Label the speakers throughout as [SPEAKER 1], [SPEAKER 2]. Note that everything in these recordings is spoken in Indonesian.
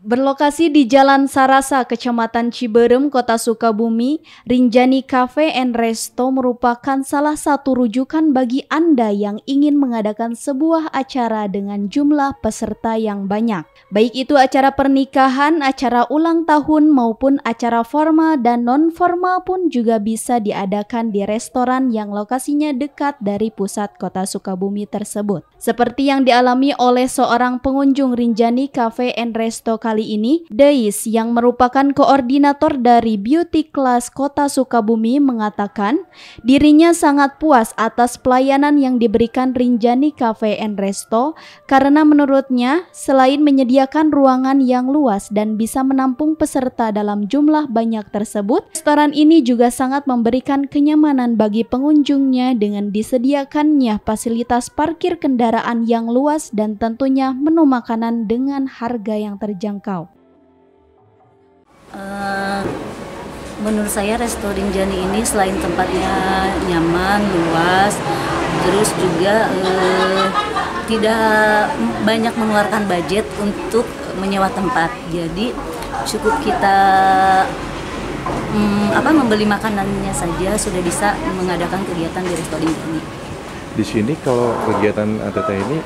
[SPEAKER 1] Berlokasi di Jalan Sarasa, Kecamatan Ciberem, Kota Sukabumi, Rinjani Cafe and Resto merupakan salah satu rujukan bagi Anda yang ingin mengadakan sebuah acara dengan jumlah peserta yang banyak. Baik itu acara pernikahan, acara ulang tahun, maupun acara formal dan non-formal pun juga bisa diadakan di restoran yang lokasinya dekat dari pusat Kota Sukabumi tersebut. Seperti yang dialami oleh seorang pengunjung Rinjani Cafe and Resto kali ini, Deis yang merupakan koordinator dari Beauty Class Kota Sukabumi mengatakan dirinya sangat puas atas pelayanan yang diberikan Rinjani Cafe and Resto karena menurutnya selain menyediakan ruangan yang luas dan bisa menampung peserta dalam jumlah banyak tersebut, restoran ini juga sangat memberikan kenyamanan bagi pengunjungnya dengan disediakannya fasilitas parkir kendaraan yang luas dan tentunya menu makanan dengan harga yang terjangkau.
[SPEAKER 2] Menurut saya Resto Rinjani ini selain tempatnya nyaman, luas, terus juga tidak banyak mengeluarkan budget untuk menyewa tempat. Jadi cukup kita membeli makanannya saja sudah bisa mengadakan kegiatan di Resto Rinjani.
[SPEAKER 3] Di sini kalau kegiatan ATT ini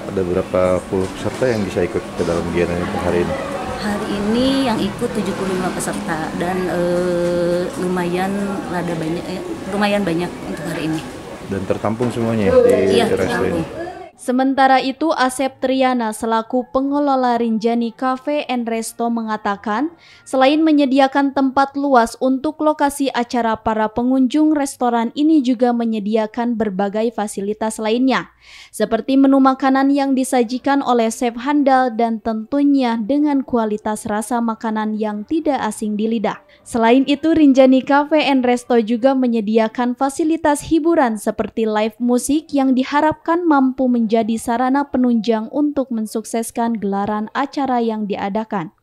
[SPEAKER 3] ada berapa puluh peserta yang bisa ikut ke dalam kegiatan hari ini?
[SPEAKER 2] Hari ini yang ikut 75 peserta dan lumayan banyak untuk hari ini.
[SPEAKER 3] Dan tertampung semuanya di resto ini?
[SPEAKER 1] Sementara itu, Asep Triana selaku pengelola Rinjani Cafe and Resto mengatakan, selain menyediakan tempat luas untuk lokasi acara para pengunjung, restoran ini juga menyediakan berbagai fasilitas lainnya, seperti menu makanan yang disajikan oleh chef handal dan tentunya dengan kualitas rasa makanan yang tidak asing di lidah. Selain itu, Rinjani Cafe and Resto juga menyediakan fasilitas hiburan seperti live musik yang diharapkan mampu menjadi sarana penunjang untuk mensukseskan gelaran acara yang diadakan.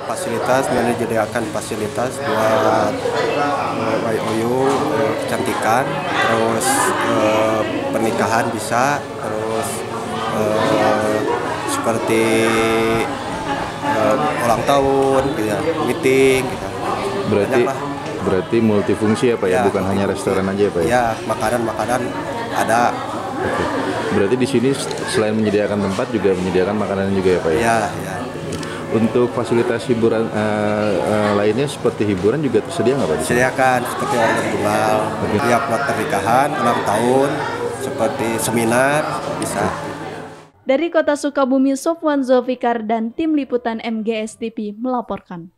[SPEAKER 4] Fasilitas menyediakan fasilitas buat YOU, kecantikan, terus pernikahan bisa, terus seperti ulang tahun, meeting.
[SPEAKER 3] Berarti multifungsi ya Pak ya, bukan hanya restoran aja ya Pak ya?
[SPEAKER 4] Ya, makanan ada.
[SPEAKER 3] Oke. Berarti di sini selain menyediakan tempat juga menyediakan makanan juga ya Pak ya?
[SPEAKER 4] Ya.
[SPEAKER 3] Untuk fasilitas hiburan lainnya seperti hiburan juga tersedia nggak Pak?
[SPEAKER 4] Disediakan seperti organ tunggal, tiap buat pernikahan, ulang tahun, seperti seminar bisa.
[SPEAKER 1] Dari Kota Sukabumi, Sofwan Zulfikar dan tim liputan MGS TV melaporkan.